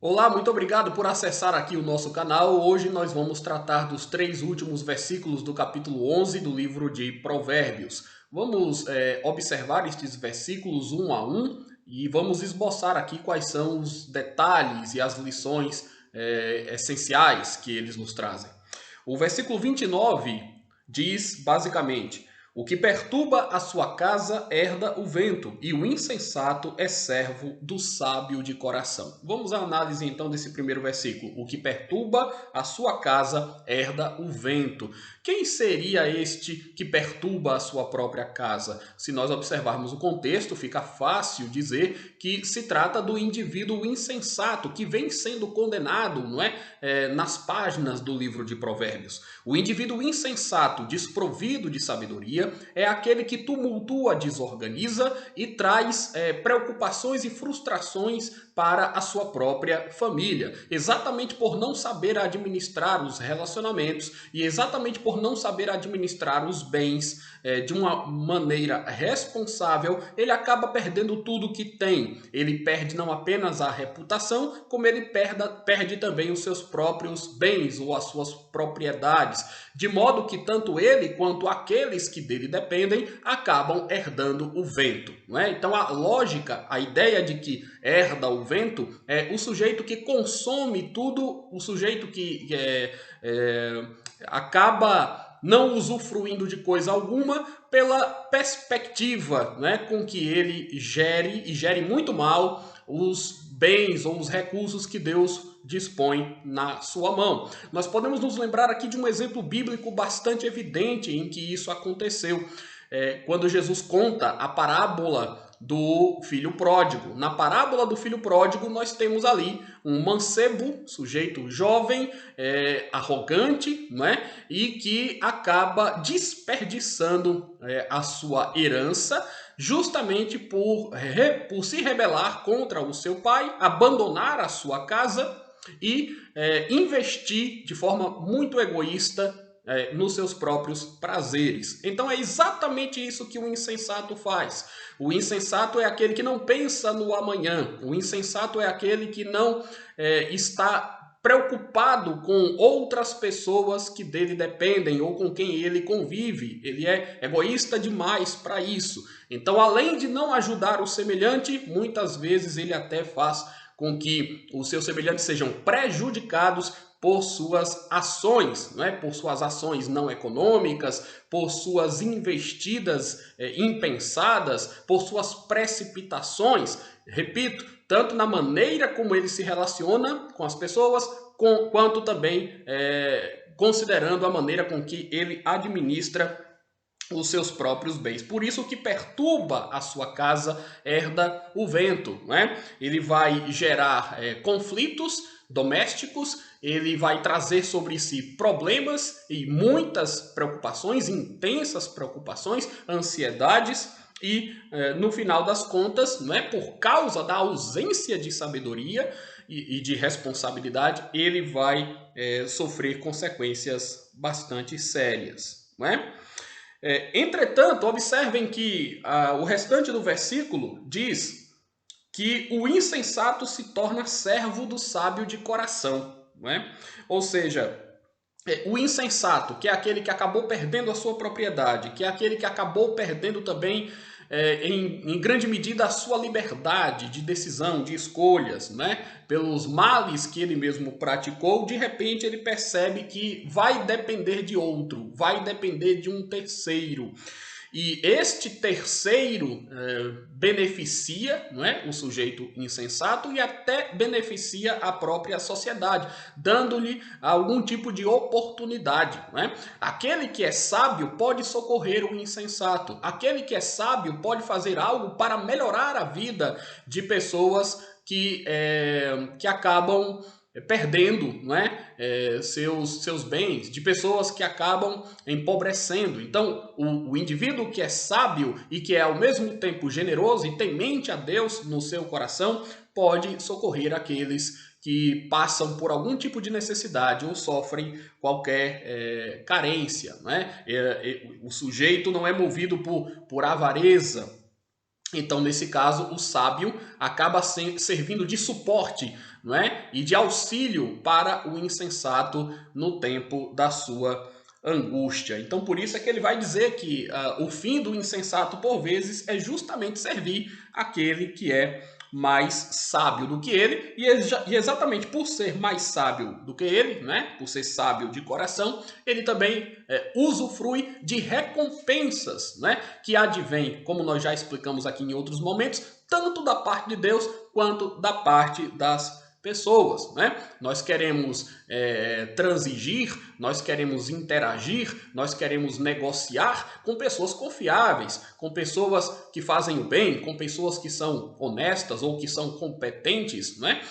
Olá, muito obrigado por acessar aqui o nosso canal. Hoje nós vamos tratar dos 3 últimos versículos do capítulo 11 do livro de Provérbios. Vamos observar estes versículos um a um e vamos esboçar aqui quais são os detalhes e as lições essenciais que eles nos trazem. O versículo 29 diz basicamente: o que perturba a sua casa herda o vento, e o insensato é servo do sábio de coração. Vamos à análise então desse primeiro versículo. O que perturba a sua casa herda o vento. Quem seria este que perturba a sua própria casa? Se nós observarmos o contexto, fica fácil dizer que se trata do indivíduo insensato que vem sendo condenado, não é? Nas páginas do livro de Provérbios. O indivíduo insensato, desprovido de sabedoria, é aquele que tumultua, desorganiza e traz preocupações e frustrações para a sua própria família. Exatamente por não saber administrar os relacionamentos e exatamente por não saber administrar os bens de uma maneira responsável, ele acaba perdendo tudo que tem. Ele perde não apenas a reputação, como ele perde também os seus próprios bens ou as suas propriedades, de modo que tanto ele quanto aqueles que dele dependem acabam herdando o vento, não é? Então a lógica, a ideia de que herda o vento é o sujeito que consome tudo, o sujeito que acaba não usufruindo de coisa alguma pela perspectiva, né, com que ele gere e gere muito mal os bens ou os recursos que Deus dispõe na sua mão. Nós podemos nos lembrar aqui de um exemplo bíblico bastante evidente em que isso aconteceu. Quando Jesus conta a parábola do filho pródigo. Na parábola do filho pródigo, nós temos ali um mancebo, sujeito jovem, arrogante, né? E que acaba desperdiçando a sua herança justamente por se rebelar contra o seu pai, abandonar a sua casa e investir de forma muito egoísta nos seus próprios prazeres. Então é exatamente isso que o insensato faz. O insensato é aquele que não pensa no amanhã. O insensato é aquele que não está preocupado com outras pessoas que dele dependem ou com quem ele convive. Ele é egoísta demais para isso. Então, além de não ajudar o semelhante, muitas vezes ele até faz com que os seus semelhantes sejam prejudicados por suas ações, né? Por suas ações não econômicas, por suas investidas impensadas, por suas precipitações. Repito, tanto na maneira como ele se relaciona com as pessoas, quanto também considerando a maneira com que ele administra os seus próprios bens. Por isso, o que perturba a sua casa herda o vento, né? Ele vai gerar conflitos domésticos, ele vai trazer sobre si problemas e muitas preocupações, intensas preocupações, ansiedades, e no final das contas, né, por causa da ausência de sabedoria e de responsabilidade, ele vai sofrer consequências bastante sérias, não é? Entretanto, observem que o restante do versículo diz que o insensato se torna servo do sábio de coração, não é? Ou seja, o insensato, que é aquele que acabou perdendo a sua propriedade, que é aquele que acabou perdendo também, em grande medida, a sua liberdade de decisão, de escolhas, né? Pelos males que ele mesmo praticou, de repente ele percebe que vai depender de outro, vai depender de um terceiro. E este terceiro beneficia, não é, o sujeito insensato e até beneficia a própria sociedade, dando-lhe algum tipo de oportunidade. Não é? Aquele que é sábio pode socorrer o insensato. Aquele que é sábio pode fazer algo para melhorar a vida de pessoas que acabam perdendo, não é? Seus bens, de pessoas que acabam empobrecendo. Então, o indivíduo que é sábio e que é ao mesmo tempo generoso e temente a Deus no seu coração, pode socorrer aqueles que passam por algum tipo de necessidade ou sofrem qualquer carência. Não é? O sujeito não é movido por avareza, Então, nesse caso, o sábio acaba servindo de suporte, não é? E de auxílio para o insensato no tempo da sua angústia. Então, por isso é que ele vai dizer que o fim do insensato, por vezes, é justamente servir aquele que é mais sábio do que ele, e exatamente por ser mais sábio do que ele, né? Por ser sábio de coração, ele também usufrui de recompensas, né? Que advém, como nós já explicamos aqui em outros momentos, tanto da parte de Deus quanto da parte das pessoas, né? Nós queremos transigir, nós queremos interagir, nós queremos negociar com pessoas confiáveis, com pessoas que fazem o bem, com pessoas que são honestas ou que são competentes, né?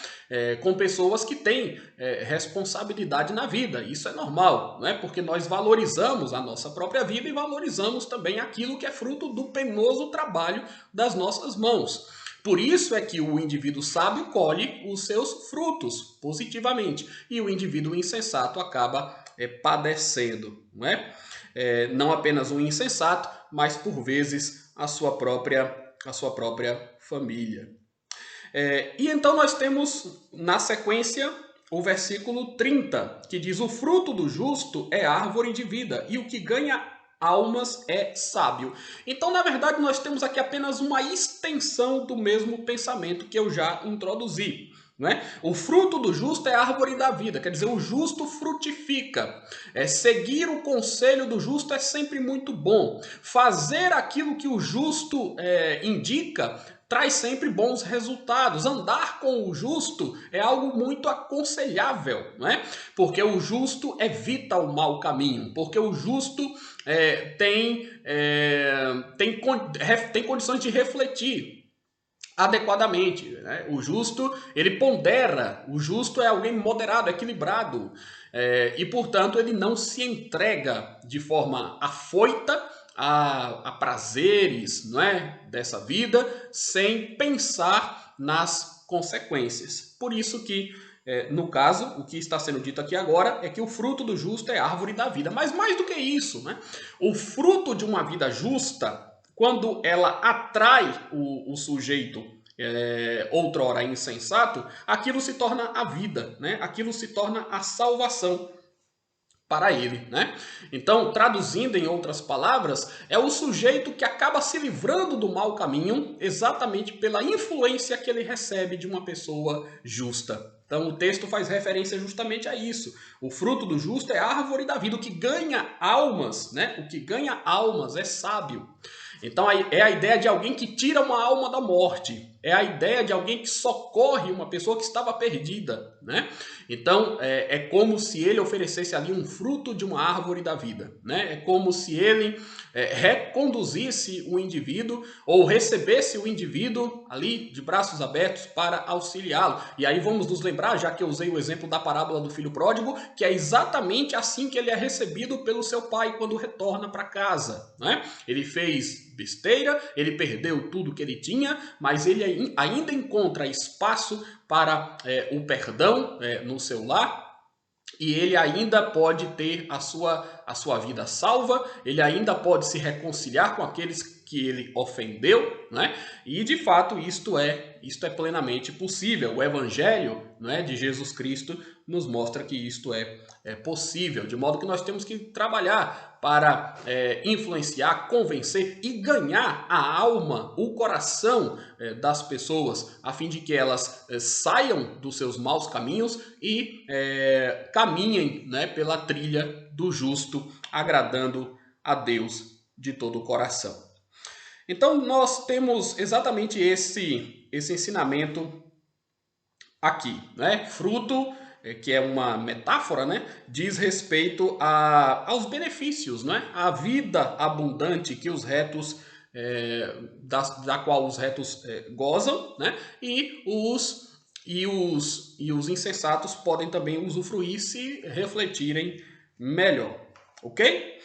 Com pessoas que têm responsabilidade na vida. Isso é normal, né? Porque nós valorizamos a nossa própria vida e valorizamos também aquilo que é fruto do penoso trabalho das nossas mãos. Por isso é que o indivíduo sábio colhe os seus frutos positivamente e o indivíduo insensato acaba padecendo, não é? Não apenas o insensato, mas por vezes a sua própria família. E então nós temos na sequência o versículo 30, que diz: o fruto do justo é árvore de vida, e o que ganha almas é sábio. Então, na verdade, nós temos aqui apenas uma extensão do mesmo pensamento que eu já introduzi. Não é? O fruto do justo é a árvore da vida, quer dizer, o justo frutifica. Seguir o conselho do justo é sempre muito bom. Fazer aquilo que o justo indica traz sempre bons resultados. Andar com o justo é algo muito aconselhável, não é? Porque o justo evita o mau caminho, porque o justo tem condições de refletir adequadamente, né? O justo, ele pondera, o justo é alguém moderado, equilibrado, e portanto ele não se entrega de forma afoita a prazeres, não é, dessa vida, sem pensar nas consequências. Por isso que, no caso, o que está sendo dito aqui agora é que o fruto do justo é árvore da vida. Mas mais do que isso, né? O fruto de uma vida justa, quando ela atrai o sujeito outrora insensato, aquilo se torna a vida, né? Aquilo se torna a salvação para ele, né? Então, traduzindo em outras palavras, é o sujeito que acaba se livrando do mau caminho exatamente pela influência que ele recebe de uma pessoa justa. Então, o texto faz referência justamente a isso. O fruto do justo é a árvore da vida. O que ganha almas, né? O que ganha almas é sábio. Então, é a ideia de alguém que tira uma alma da morte. É a ideia de alguém que socorre uma pessoa que estava perdida, né? Então, é como se ele oferecesse ali um fruto de uma árvore da vida, né? É como se ele reconduzisse o indivíduo ou recebesse o indivíduo ali de braços abertos para auxiliá-lo. E aí vamos nos lembrar, já que eu usei o exemplo da parábola do filho pródigo, que é exatamente assim que ele é recebido pelo seu pai quando retorna para casa, né? Ele fez besteira, ele perdeu tudo que ele tinha, mas ele ainda encontra espaço para o perdão no seu lar, e ele ainda pode ter a sua vida salva, ele ainda pode se reconciliar com aqueles que ele ofendeu, né? E de fato isto é plenamente possível. O Evangelho, né, de Jesus Cristo nos mostra que isto é possível, de modo que nós temos que trabalhar para influenciar, convencer e ganhar a alma, o coração das pessoas, a fim de que elas saiam dos seus maus caminhos e caminhem, né, pela trilha do justo, agradando a Deus de todo o coração. Então nós temos exatamente esse ensinamento aqui, né? Fruto, que é uma metáfora, né? Diz respeito aos benefícios, né? A vida abundante que os retos da qual os retos gozam, né? E os insensatos podem também usufruir se refletirem melhor, ok?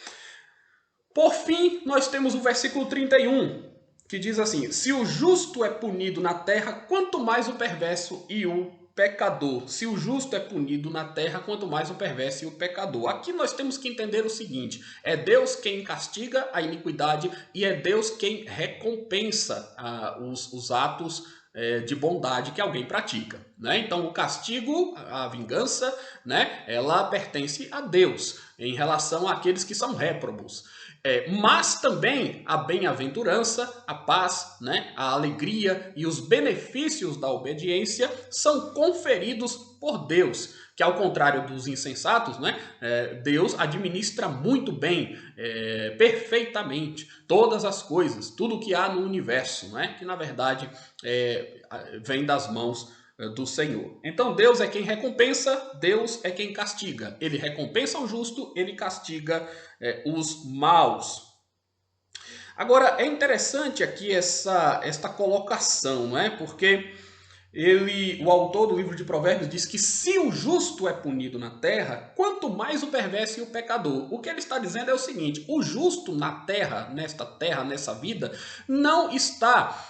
Por fim, nós temos o versículo 31, que diz assim: se o justo é punido na terra, quanto mais o perverso e o pecador. Se o justo é punido na terra, quanto mais o perverso e o pecador. Aqui nós temos que entender o seguinte: é Deus quem castiga a iniquidade e é Deus quem recompensa os atos de bondade que alguém pratica, né? Então o castigo, a vingança, né, ela pertence a Deus em relação àqueles que são réprobos. Mas também a bem-aventurança, a paz, né, a alegria e os benefícios da obediência são conferidos por Deus, que ao contrário dos insensatos, né, Deus administra muito bem, perfeitamente, todas as coisas, tudo que há no universo, né, que na verdade vem das mãos do Senhor. Então Deus é quem recompensa, Deus é quem castiga. Ele recompensa o justo, ele castiga os maus. Agora é interessante aqui esta colocação, não é? Porque o autor do livro de Provérbios diz que se o justo é punido na terra, quanto mais o perverso e o pecador. O que ele está dizendo é o seguinte: o justo na terra, nessa vida, não está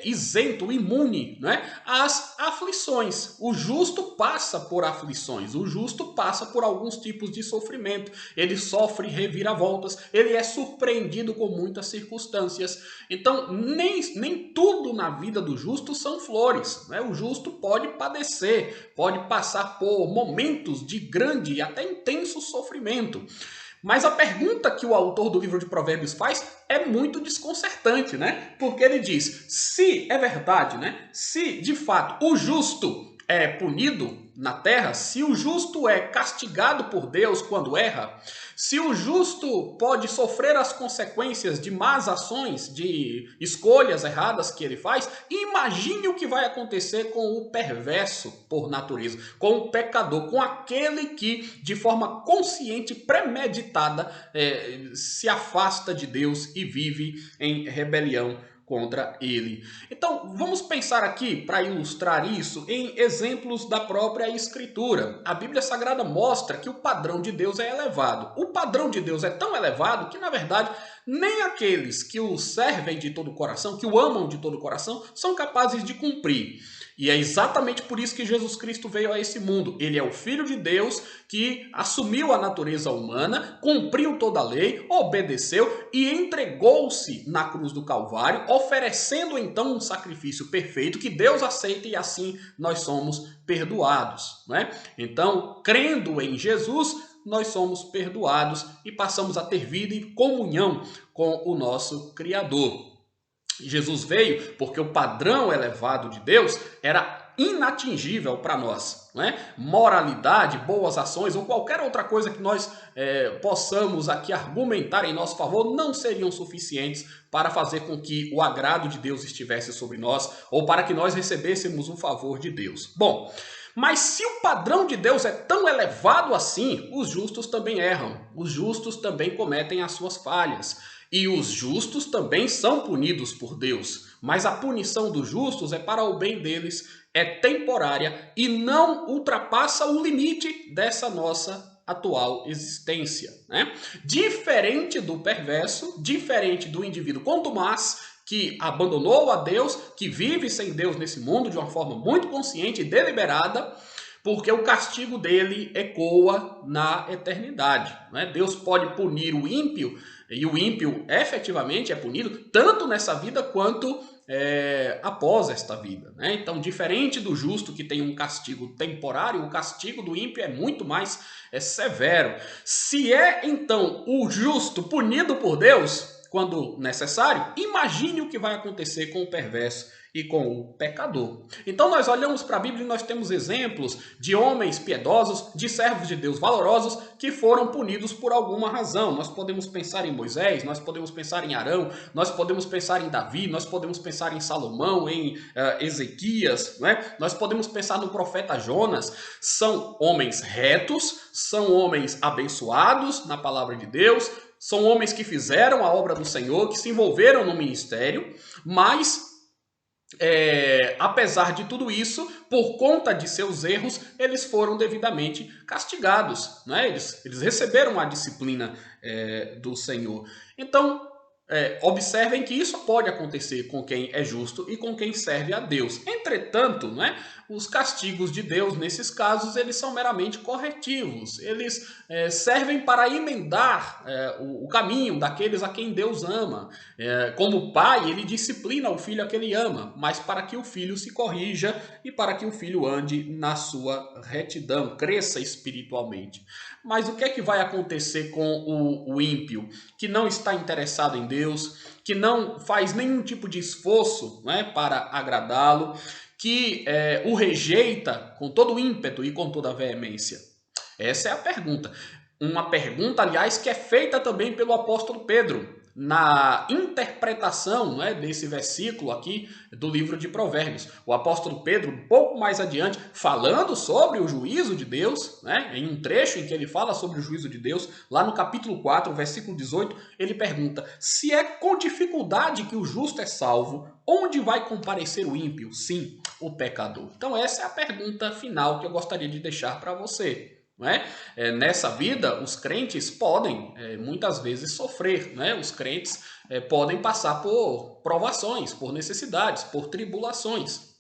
isento, imune, né, às aflições. O justo passa por aflições, o justo passa por alguns tipos de sofrimento, ele sofre reviravoltas, ele é surpreendido com muitas circunstâncias. Então, nem tudo na vida do justo são flores, né? O justo pode padecer, pode passar por momentos de grande e até intenso sofrimento. Mas a pergunta que o autor do livro de Provérbios faz é muito desconcertante, né? Porque ele diz: se é verdade, né? Se de fato o justo é punido na terra, se o justo é castigado por Deus quando erra, se o justo pode sofrer as consequências de más ações, de escolhas erradas que ele faz, imagine o que vai acontecer com o perverso por natureza, com o pecador, com aquele que de forma consciente, premeditada, se afasta de Deus e vive em rebelião contra ele. Então, vamos pensar aqui, para ilustrar isso, em exemplos da própria Escritura. A Bíblia Sagrada mostra que o padrão de Deus é elevado. O padrão de Deus é tão elevado que, na verdade, nem aqueles que o servem de todo o coração, que o amam de todo o coração, são capazes de cumprir. E é exatamente por isso que Jesus Cristo veio a esse mundo. Ele é o Filho de Deus que assumiu a natureza humana, cumpriu toda a lei, obedeceu e entregou-se na cruz do Calvário, oferecendo então um sacrifício perfeito que Deus aceita e assim nós somos perdoados, né? Então, crendo em Jesus, nós somos perdoados e passamos a ter vida e comunhão com o nosso Criador. Jesus veio porque o padrão elevado de Deus era inatingível para nós, não é? Moralidade, boas ações ou qualquer outra coisa que nós possamos aqui argumentar em nosso favor não seriam suficientes para fazer com que o agrado de Deus estivesse sobre nós ou para que nós recebêssemos o favor de Deus. Bom, mas se o padrão de Deus é tão elevado assim, os justos também erram, os justos também cometem as suas falhas. E os justos também são punidos por Deus, mas a punição dos justos é para o bem deles, é temporária e não ultrapassa o limite dessa nossa atual existência, né? Diferente do perverso, diferente do indivíduo contumaz, que abandonou a Deus, que vive sem Deus nesse mundo de uma forma muito consciente e deliberada, porque o castigo dele ecoa na eternidade, né? Deus pode punir o ímpio, e o ímpio efetivamente é punido tanto nessa vida quanto após esta vida, né? Então, diferente do justo que tem um castigo temporário, o castigo do ímpio é muito mais severo. Se é então o justo punido por Deus quando necessário, imagine o que vai acontecer com o perverso e com o pecador. Então nós olhamos para a Bíblia e nós temos exemplos de homens piedosos, de servos de Deus valorosos que foram punidos por alguma razão. Nós podemos pensar em Moisés, nós podemos pensar em Arão, nós podemos pensar em Davi, nós podemos pensar em Salomão, em Ezequias, né? Nós podemos pensar no profeta Jonas. São homens retos, são homens abençoados na palavra de Deus, são homens que fizeram a obra do Senhor, que se envolveram no ministério, mas apesar de tudo isso, por conta de seus erros, eles foram devidamente castigados, né? Eles receberam a disciplina do Senhor. Então, observem que isso pode acontecer com quem é justo e com quem serve a Deus. Entretanto, né, os castigos de Deus, nesses casos, eles são meramente corretivos. Eles servem para emendar o caminho daqueles a quem Deus ama. Como pai, ele disciplina o filho a que ele ama, mas para que o filho se corrija e para que o filho ande na sua retidão, cresça espiritualmente. Mas o que é que vai acontecer com o ímpio, que não está interessado em Deus, que não faz nenhum tipo de esforço, né, para agradá-lo, que o rejeita com todo o ímpeto e com toda a veemência? Essa é a pergunta. Uma pergunta, aliás, que é feita também pelo apóstolo Pedro, na interpretação, né, desse versículo aqui do livro de Provérbios. O apóstolo Pedro, um pouco mais adiante, falando sobre o juízo de Deus, né, em um trecho em que ele fala sobre o juízo de Deus, lá no capítulo 4, versículo 18, ele pergunta: se é com dificuldade que o justo é salvo, onde vai comparecer o ímpio? Sim, o pecador. Então essa é a pergunta final que eu gostaria de deixar para você. Não é? Nessa vida, os crentes podem muitas vezes sofrer, né? Os crentes podem passar por provações, por necessidades, por tribulações.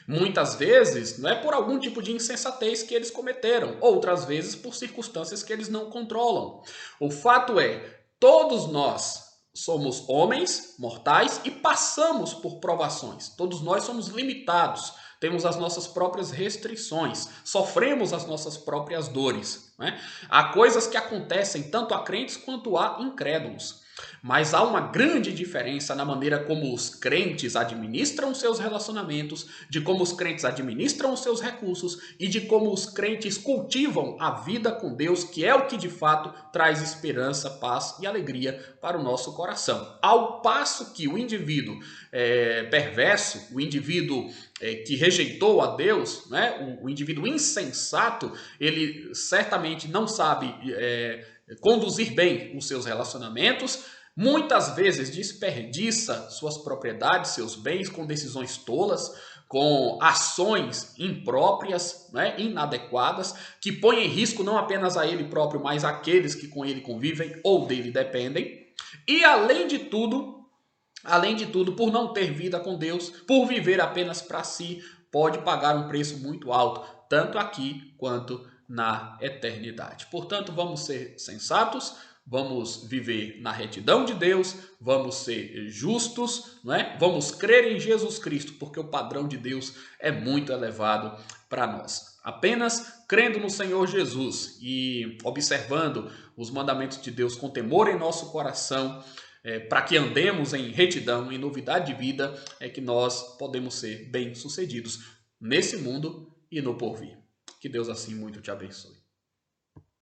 Muitas vezes não é por algum tipo de insensatez que eles cometeram, outras vezes por circunstâncias que eles não controlam. O fato é, todos nós somos homens mortais e passamos por provações. Todos nós somos limitados. Temos as nossas próprias restrições, sofremos as nossas próprias dores. Né? Há coisas que acontecem tanto a crentes quanto a incrédulos. Mas há uma grande diferença na maneira como os crentes administram seus relacionamentos, de como os crentes administram os seus recursos e de como os crentes cultivam a vida com Deus, que é o que de fato traz esperança, paz e alegria para o nosso coração. Ao passo que o indivíduo perverso, o indivíduo que rejeitou a Deus, né, o indivíduo insensato, ele certamente não sabe conduzir bem os seus relacionamentos, muitas vezes desperdiça suas propriedades, seus bens com decisões tolas, com ações impróprias, né, inadequadas, que põem em risco não apenas a ele próprio, mas aqueles que com ele convivem ou dele dependem. E além de tudo, por não ter vida com Deus, por viver apenas para si, pode pagar um preço muito alto, tanto aqui quanto na eternidade. Portanto, vamos ser sensatos, vamos viver na retidão de Deus, vamos ser justos, não é? Vamos crer em Jesus Cristo, porque o padrão de Deus é muito elevado para nós. Apenas crendo no Senhor Jesus e observando os mandamentos de Deus com temor em nosso coração, para que andemos em retidão, em novidade de vida, é que nós podemos ser bem-sucedidos nesse mundo e no porvir. Que Deus assim muito te abençoe.